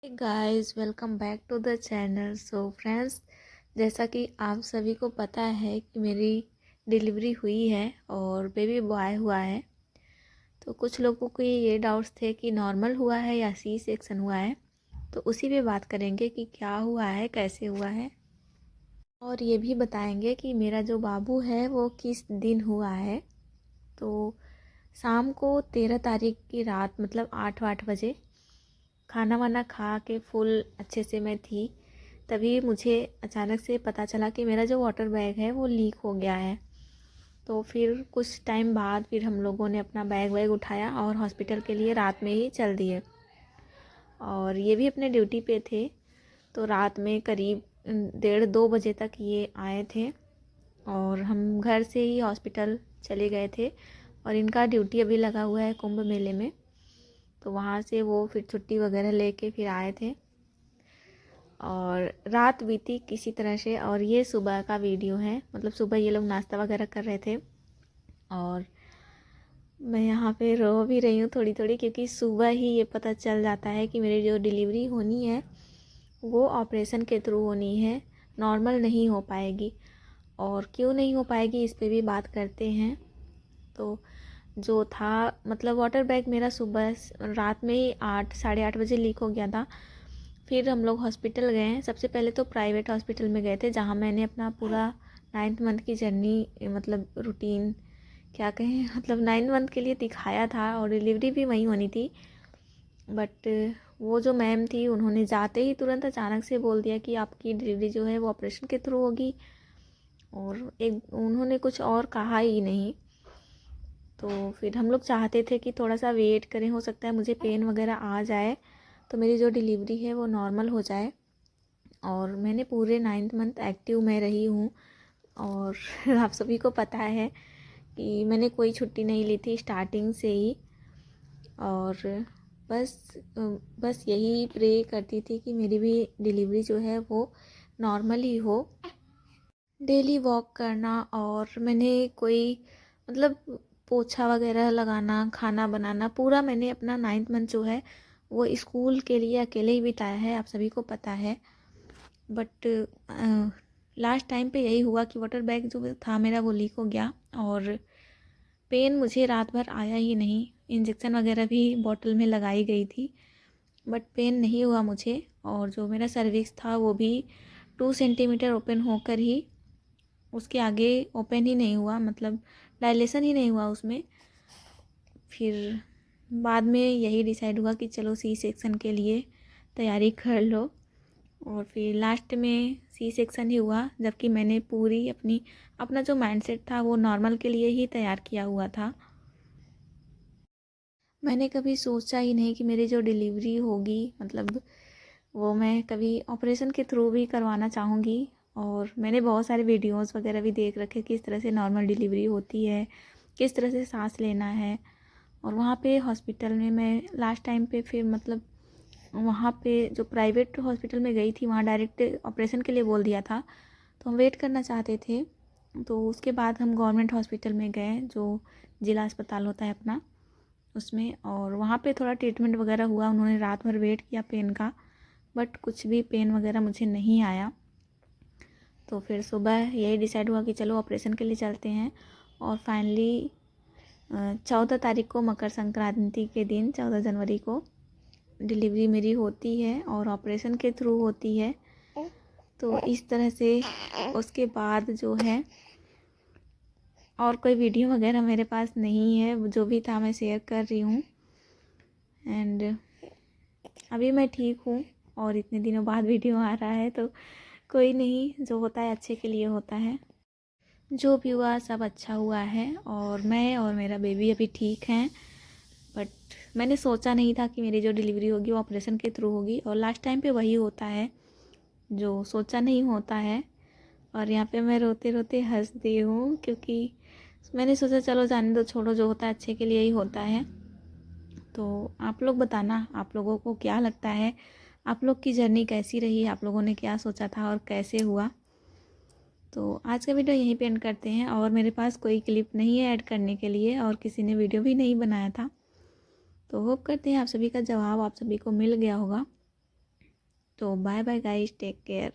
Guys, welcome back to the channel. So friends, जैसा कि आप सभी को पता है कि मेरी डिलीवरी हुई है और बेबी बॉय हुआ है। तो कुछ लोगों को ये डाउट्स थे कि नॉर्मल हुआ है या सी सेक्शन हुआ है। तो उसी पे बात करेंगे कि क्या हुआ है, कैसे हुआ है, और ये भी बताएंगे कि मेरा जो बाबू है वो किस दिन हुआ है। तो शाम को 13 तारीख की रात, मतलब 8 बजे खाना वाना खा के फुल अच्छे से मैं थी, तभी मुझे अचानक से पता चला कि मेरा जो वाटर बैग है वो लीक हो गया है। तो फिर कुछ टाइम बाद फिर हम लोगों ने अपना बैग वैग उठाया और हॉस्पिटल के लिए रात में ही चल दिए। और ये भी अपने ड्यूटी पे थे, तो रात में करीब 1:30-2 बजे तक ये आए थे और हम घर से ही हॉस्पिटल चले गए थे। और इनका ड्यूटी अभी लगा हुआ है कुंभ मेले में, तो वहाँ से वो फिर छुट्टी वगैरह लेके फिर आए थे और रात बीती किसी तरह से। और ये सुबह का वीडियो है, मतलब सुबह ये लोग नाश्ता वगैरह कर रहे थे और मैं यहाँ पे रो भी रही हूँ थोड़ी थोड़ी, क्योंकि सुबह ही ये पता चल जाता है कि मेरी जो डिलीवरी होनी है वो ऑपरेशन के थ्रू होनी है, नॉर्मल नहीं हो पाएगी। और क्यों नहीं हो पाएगी इस पे भी बात करते हैं। तो जो था, मतलब वाटर बैग मेरा सुबह रात में ही 8 साढ़े 8 बजे लीक हो गया था। फिर हम लोग हॉस्पिटल गए। सबसे पहले तो प्राइवेट हॉस्पिटल में गए थे, जहाँ मैंने अपना पूरा 9th मंथ की जर्नी, मतलब रूटीन क्या कहें, मतलब 9 मंथ के लिए दिखाया था और डिलीवरी भी वहीं होनी थी। बट वो जो मैम थी, उन्होंने जाते ही तुरंत अचानक से बोल दिया कि आपकी डिलीवरी जो है वो ऑपरेशन के थ्रू होगी, और एक उन्होंने कुछ और कहा ही नहीं। तो फिर हम लोग चाहते थे कि थोड़ा सा वेट करें, हो सकता है मुझे पेन वगैरह आ जाए तो मेरी जो डिलीवरी है वो नॉर्मल हो जाए। और मैंने पूरे 9th मंथ एक्टिव में रही हूँ। और आप सभी को पता है कि मैंने कोई छुट्टी नहीं ली थी स्टार्टिंग से ही। और बस बस यही प्रे करती थी कि मेरी भी डिलीवरी जो है वो नॉर्मल ही हो। डेली वॉक करना, और मैंने कोई, मतलब पोछा वगैरह लगाना, खाना बनाना, पूरा मैंने अपना 9th मंथ जो है वो स्कूल के लिए अकेले ही बिताया है, आप सभी को पता है। बट लास्ट टाइम पे यही हुआ कि वाटर बैग जो था मेरा वो लीक हो गया और पेन मुझे रात भर आया ही नहीं। इंजेक्शन वगैरह भी बॉटल में लगाई गई थी, बट पेन नहीं हुआ मुझे। और जो मेरा सर्विक्स था वो भी 2 सेंटीमीटर ओपन होकर ही, उसके आगे ओपन ही नहीं हुआ, मतलब डायलेशन ही नहीं हुआ उसमें। फिर बाद में यही डिसाइड हुआ कि चलो सी सेक्शन के लिए तैयारी कर लो। और फिर लास्ट में सी सेक्शन ही हुआ, जबकि मैंने पूरी अपना जो माइंडसेट था वो नॉर्मल के लिए ही तैयार किया हुआ था। मैंने कभी सोचा ही नहीं कि मेरी जो डिलीवरी होगी, मतलब वो मैं कभी ऑपरेशन के थ्रू भी करवाना चाहूँगी। और मैंने बहुत सारे वीडियोस वगैरह भी देख रखे किस तरह से नॉर्मल डिलीवरी होती है, किस तरह से सांस लेना है। और वहाँ पे हॉस्पिटल में मैं लास्ट टाइम पे, फिर मतलब वहाँ पे जो प्राइवेट हॉस्पिटल में गई थी, वहाँ डायरेक्ट ऑपरेशन के लिए बोल दिया था, तो हम वेट करना चाहते थे। तो उसके बाद हम गवर्नमेंट हॉस्पिटल में गए, जो ज़िला अस्पताल होता है अपना, उसमें। और वहाँ पे थोड़ा ट्रीटमेंट वगैरह हुआ, उन्होंने रात भर वेट किया पेन का, बट कुछ भी पेन वगैरह मुझे नहीं आया। तो फिर सुबह यही डिसाइड हुआ कि चलो ऑपरेशन के लिए चलते हैं। और फाइनली 14 तारीख को, मकर संक्रांति के दिन, 14 जनवरी को डिलीवरी मेरी होती है और ऑपरेशन के थ्रू होती है। तो इस तरह से उसके बाद जो है और कोई वीडियो वगैरह मेरे पास नहीं है, जो भी था मैं शेयर कर रही हूँ। एंड अभी मैं ठीक हूँ और इतने दिनों बाद वीडियो आ रहा है, तो कोई नहीं, जो होता है अच्छे के लिए होता है। जो भी हुआ सब अच्छा हुआ है और मैं और मेरा बेबी अभी ठीक हैं। बट मैंने सोचा नहीं था कि मेरी जो डिलीवरी होगी वो ऑपरेशन के थ्रू होगी, और लास्ट टाइम पे वही होता है जो सोचा नहीं होता है। और यहाँ पे मैं रोते रोते हंस दी हूँ, क्योंकि मैंने सोचा चलो जाने दो, छोड़ो, जो होता है अच्छे के लिए ही होता है। तो आप लोग बताना, आप लोगों को क्या लगता है, आप लोग की जर्नी कैसी रही, आप लोगों ने क्या सोचा था और कैसे हुआ। तो आज का वीडियो यहीं पे एंड करते हैं। और मेरे पास कोई क्लिप नहीं है ऐड करने के लिए, और किसी ने वीडियो भी नहीं बनाया था। तो होप करते हैं आप सभी का जवाब आप सभी को मिल गया होगा। तो bye bye guys, take care.